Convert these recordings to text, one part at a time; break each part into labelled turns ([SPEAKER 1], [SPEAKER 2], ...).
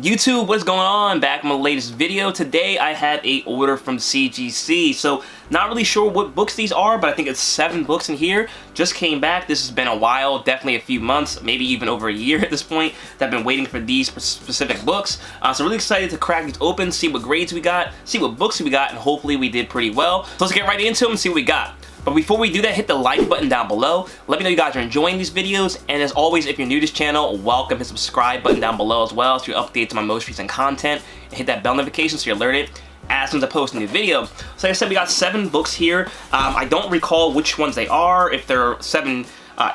[SPEAKER 1] YouTube, what's going on? Back in my latest video. Today I had a order from CGC. So not really sure what books these are, but I think it's 7 books in here. Just came back. This has been a while, definitely a few months, maybe even over a year at this point, that I've been waiting for these specific books. So really excited to crack these open, see what grades we got, see what books we got, and hopefully we did pretty well. So let's get right into them and see what we got. But before we do that, hit the like button down below. Let me know you guys are enjoying these videos. And as always, if you're new to this channel, welcome. Hit the subscribe button down below as well so you update to my most recent content. And hit that bell notification so you're alerted as soon as I post a new video. So like I said, we got 7 books here. I don't recall which ones they are, if they're 7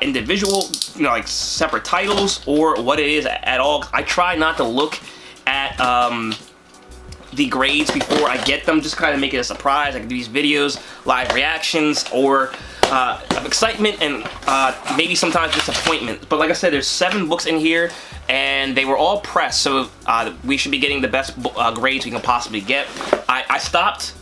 [SPEAKER 1] individual, like separate titles, or what it is at all. I try not to look at the grades before I get them, just kind of make it a surprise. I can do these videos, live reactions, or of excitement and maybe sometimes disappointment. But like I said, there's 7 books in here, and they were all pressed, so we should be getting the best grades we can possibly get. I stopped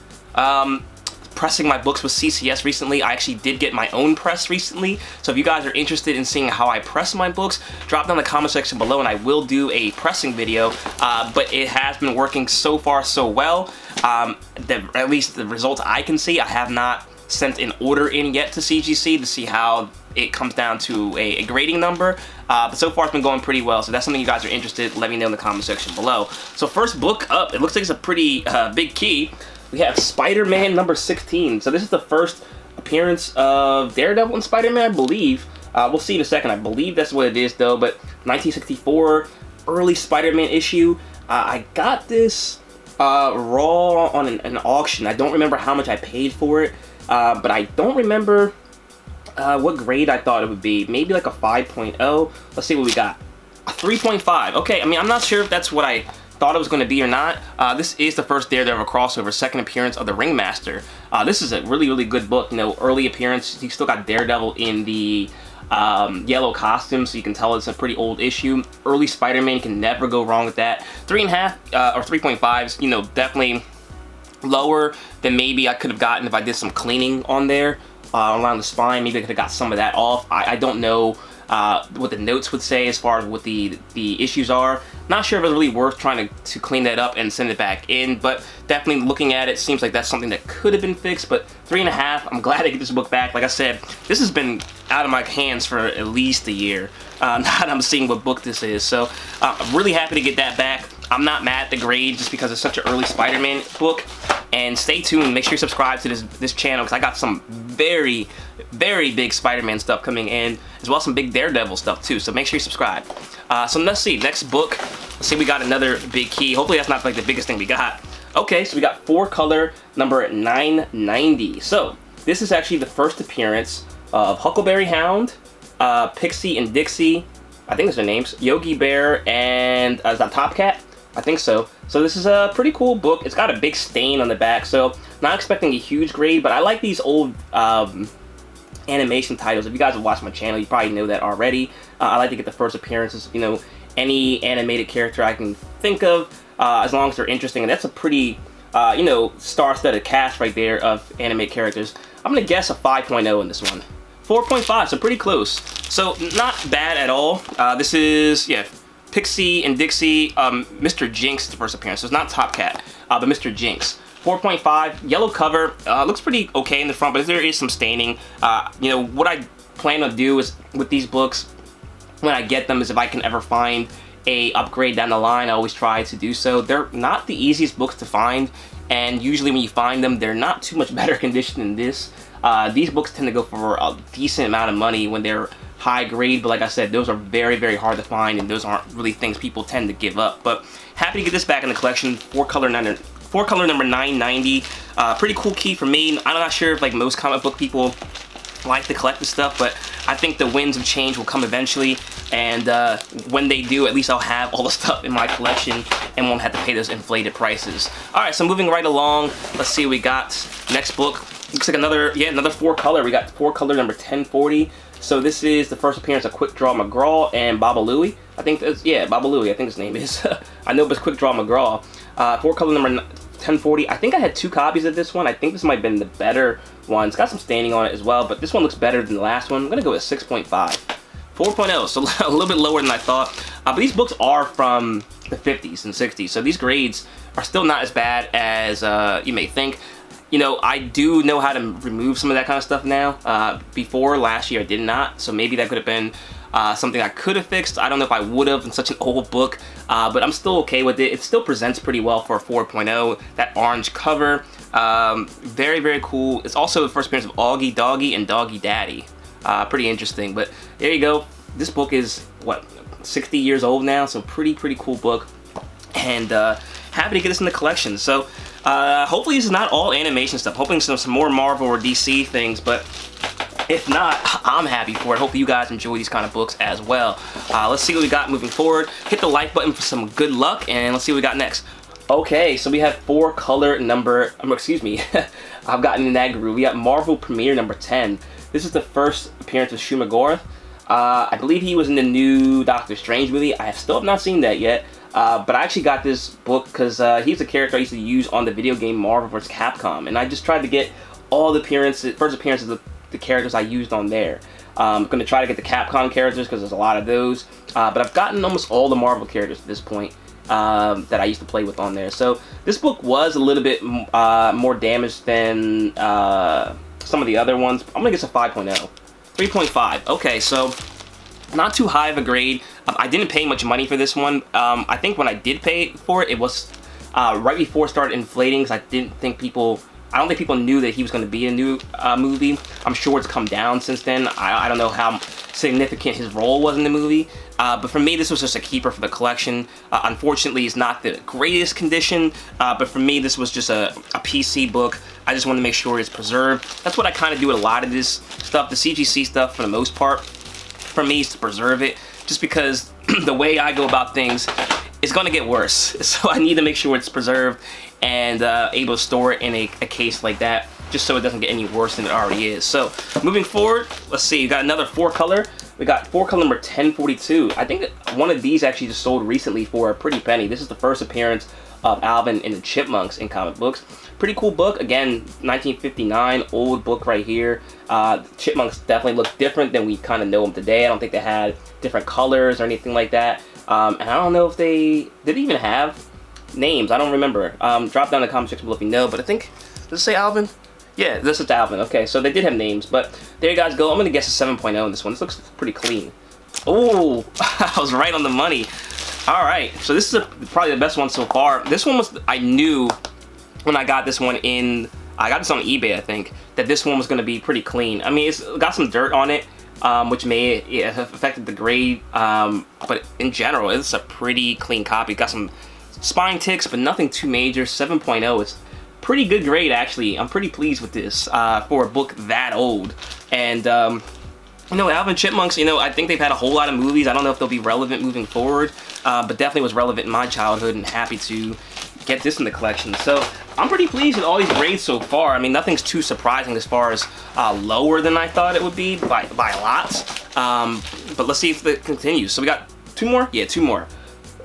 [SPEAKER 1] pressing my books with CCS recently. I actually did get my own press recently, so if you guys are interested in seeing how I press my books, drop down in the comment section below and I will do a pressing video. But it has been working so far so well. At least the results I can see. I have not sent an order in yet to CGC to see how it comes down to a grading number, but so far it's been going pretty well. So that's something you guys are interested, let me know in the comment section below. So first book up, it looks like it's a pretty big key. We have Spider-Man number 16. So this is the first appearance of Daredevil and Spider-Man, I believe. We'll see in a second. I believe that's what it is, though. But 1964, early Spider-Man issue. I got this raw on an auction. I don't remember how much I paid for it, but I don't remember what grade I thought it would be. Maybe like a 5.0. Let's see what we got. A 3.5. Okay, I mean, I'm not sure if that's what I thought it was going to be or not. This is the first Daredevil crossover, second appearance of the Ringmaster. This is a really good book. Early appearance. You still got Daredevil in the yellow costume, so you can tell it's a pretty old issue. Early Spider-Man, can never go wrong with that. 3.5 or 3.5s, definitely lower than maybe I could have gotten if I did some cleaning on there around the spine. Maybe I could have got some of that off. I don't know what the notes would say as far as what the issues are. Not sure if it's really worth trying to clean that up and send it back in, but definitely looking at it, seems like that's something that could have been fixed. But 3.5, I'm glad I get this book back. Like I said, this has been out of my hands for at least a year. Now that I'm seeing what book this is, so I'm really happy to get that back. I'm not mad at the grade just because it's such an early Spider-Man book. And stay tuned, make sure you subscribe to this channel, because I got some very big Spider-Man stuff coming in, as well as some big Daredevil stuff too, so make sure you subscribe. So let's see, next book, let's see, we got another big key. Hopefully that's not like the biggest thing we got. Okay, so we got 4-color number 990. So this is actually the first appearance of Huckleberry Hound, Pixie and Dixie, I think those are their names, Yogi Bear, and is that Top Cat? I think so. So this is a pretty cool book. It's got a big stain on the back, so not expecting a huge grade, but I like these old animation titles. If you guys have watched my channel, you probably know that already. I like to get the first appearances, any animated character I can think of, as long as they're interesting. And that's a pretty, star-studded cast right there of anime characters. I'm gonna guess a 5.0 in this one. 4.5, so pretty close. So not bad at all. This is, yeah, Pixie and Dixie, Mr. Jinx is the first appearance, so it's not Top Cat, but Mr. Jinx. 4.5, yellow cover, looks pretty okay in the front, but there is some staining. What I plan to do is, with these books, when I get them, is if I can ever find a upgrade down the line, I always try to do so. They're not the easiest books to find, and usually when you find them, they're not too much better condition than this. These books tend to go for a decent amount of money when they're high grade, but like I said, those are very hard to find, and those aren't really things people tend to give up. But happy to get this back in the collection. 4-color number 990. Pretty cool key for me. I'm not sure if like most comic book people like to collect this stuff, but I think the winds of change will come eventually, and when they do, at least I'll have all the stuff in my collection and won't have to pay those inflated prices. Alright, so moving right along, let's see what we got. Next book, looks like another 4-color. We got 4-color number 1040. So this is the first appearance of Quick Draw McGraw and Babalooey. I think that's, yeah, Babalooey, I think his name is. I know it's Quick Draw McGraw. 4-color number 1040. I think I had 2 copies of this one. I think this might have been the better one. It's got some staining on it as well, but this one looks better than the last one. I'm going to go with 6.5. 4.0, so a little bit lower than I thought. But these books are from the 50s and 60s. So these grades are still not as bad as you may think. You know, I do know how to remove some of that kind of stuff now. Before last year I did not, so maybe that could have been something I could have fixed. I don't know if I would have in such an old book, but I'm still okay with it. It still presents pretty well for a 4.0. That orange cover, very, very cool. It's also the first appearance of Augie Doggy and Doggy Daddy. Pretty interesting, but there you go. This book is, what, 60 years old now, so pretty cool book, and happy to get this in the collection. So hopefully this is not all animation stuff, hoping some more Marvel or DC things, but if not, I'm happy for it. Hopefully you guys enjoy these kind of books as well. Let's see what we got moving forward. Hit the like button for some good luck, and let's see what we got next. Okay, so we have excuse me, I've gotten in that groove. We got Marvel Premiere number 10. This is the first appearance of Shumagorath. I believe he was in the new Doctor Strange movie. I still have not seen that yet. But I actually got this book because he's a character I used to use on the video game Marvel vs. Capcom, and I just tried to get all the first appearances of the characters I used on there. I'm going to try to get the Capcom characters because there's a lot of those, but I've gotten almost all the Marvel characters at this point that I used to play with on there. So this book was a little bit more damaged than some of the other ones. I'm going to get a 5.0. 3.5. Okay, so not too high of a grade. I didn't pay much money for this one. I think when I did pay for it, it was right before it started inflating, because I don't think people knew that he was going to be in a new movie. I'm sure it's come down since then. I don't know how significant his role was in the movie. But for me, this was just a keeper for the collection. Unfortunately, it's not the greatest condition, but for me, this was just a PC book. I just want to make sure it's preserved. That's what I kind of do with a lot of this stuff. The CGC stuff, for the most part, for me, is to preserve it. Just because the way I go about things is going to get worse. So I need to make sure it's preserved and able to store it in a case like that, just so it doesn't get any worse than it already is. So moving forward, let's see, we got another 4-color. We got 4-color number 1042. I think one of these actually just sold recently for a pretty penny. This is the first appearance of Alvin and the Chipmunks in comic books. Pretty cool book. Again, 1959, old book right here. Chipmunks definitely look different than we kind of know them today. I don't think they had different colors or anything like that. And I don't know if did they even have names. I don't remember. Drop down in the comment section below if you know, but I think, does it say Alvin? Yeah, this is Alvin. Okay, so they did have names, but there you guys go. I'm going to guess a 7.0 in this one. This looks pretty clean. Oh, I was right on the money. All right, so this is probably the best one so far. This one was, I knew when I got this one I got this on eBay, I think, that this one was going to be pretty clean. I mean, it's got some dirt on it, which may have affected the grade, but in general, it's a pretty clean copy. Got some spine ticks, but nothing too major. 7.0 is pretty good grade, actually. I'm pretty pleased with this for a book that old. And you know, Alvin Chipmunks, you know, I think they've had a whole lot of movies. I don't know if they'll be relevant moving forward, but definitely was relevant in my childhood, and happy to get this in the collection. So I'm pretty pleased with all these grades so far. I mean, nothing's too surprising as far as lower than I thought it would be by a lot. But let's see if it continues. So we got 2 more? Yeah, 2 more.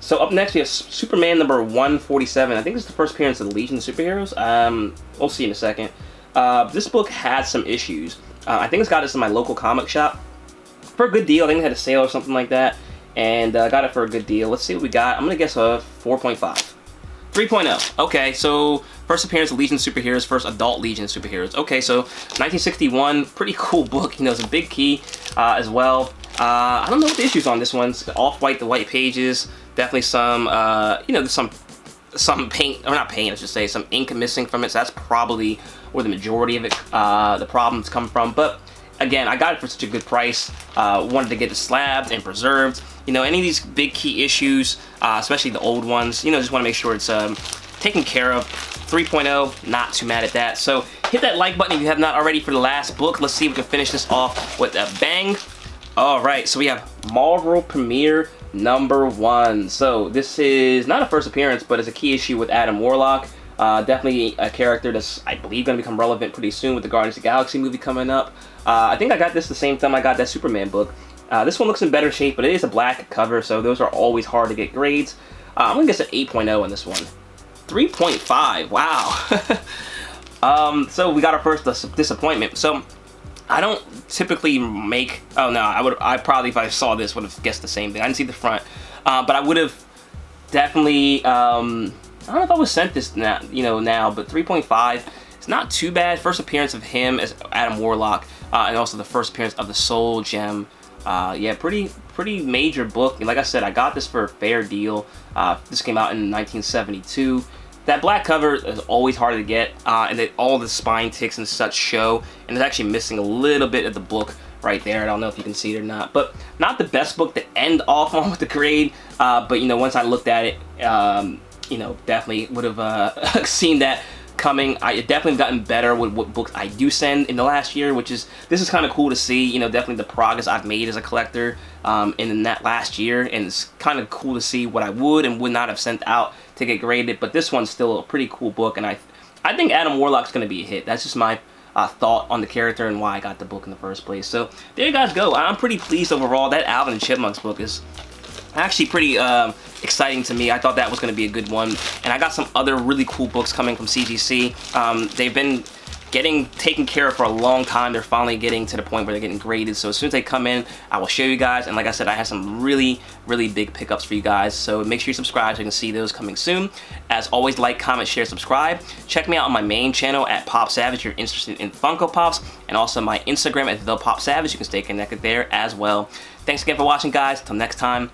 [SPEAKER 1] So up next we have Superman number 147. I think this is the first appearance of the Legion of Superheroes. We'll see in a second. This book has some issues. I think it's got this in my local comic shop for a good deal. I think they had a sale or something like that, and I got it for a good deal. Let's see what we got. I'm gonna guess a 4.5. 3.0. Okay, so first appearance of Legion of Superheroes, first adult Legion of Superheroes. Okay, so 1961, pretty cool book. You know, it's a big key as well. I don't know what the issues on this one. It's off-white, the white pages. Definitely some, you know, there's some paint, or not paint, I should say, some ink missing from it. So that's probably where the majority of it, the problems come from. But again, I got it for such a good price. Wanted to get it slabbed and preserved. You know, any of these big key issues, especially the old ones, you know, just want to make sure it's taken care of. 3.0, not too mad at that. So hit that like button if you have not already for the last book. Let's see if we can finish this off with a bang. All right, so we have Marvel Premiere number 1. So this is not a first appearance, but it's a key issue with Adam Warlock. Definitely a character that's, I believe, going to become relevant pretty soon with the Guardians of the Galaxy movie coming up. I think I got this the same time I got that Superman book. This one looks in better shape, but it is a black cover, so those are always hard to get grades. I'm going to guess an 8.0 on this one. 3.5, wow. So we got our first disappointment. So I don't typically make, oh no, I probably, if I saw this, would have guessed the same thing. I didn't see the front, but I would have definitely, I don't know if I was sent this now, now, but 3.5. It's not too bad. First appearance of him as Adam Warlock, and also the first appearance of the Soul Gem. Yeah, pretty major book. And like I said, I got this for a fair deal. This came out in 1972. That black cover is always hard to get, and all the spine ticks and such show, and it's actually missing a little bit of the book right there. I don't know if you can see it or not, but not the best book to end off on with the grade, but once I looked at it, definitely would have seen that coming. I definitely gotten better with what books I do send in the last year, this is kind of cool to see, definitely the progress I've made as a collector in that last year, and it's kind of cool to see what I would and would not have sent out to get graded. But this one's still a pretty cool book, and I think Adam Warlock's going to be a hit. That's just my thought on the character and why I got the book in the first place. So there you guys go. I'm pretty pleased overall. That Alvin and Chipmunks book is actually pretty exciting to me. I thought that was going to be a good one, and I got some other really cool books coming from CGC. They've been getting taken care of for a long time. They're finally getting to the point where they're getting graded, so as soon as they come in, I will show you guys. And like I said, I have some really big pickups for you guys, so make sure you subscribe so you can see those coming soon. As always, like, comment, share, subscribe. Check me out on my main channel at ThePopSavage if you're interested in Funko Pops, and also my Instagram at ThePopSavage. You can stay connected there as well. Thanks again for watching, guys. Until next time,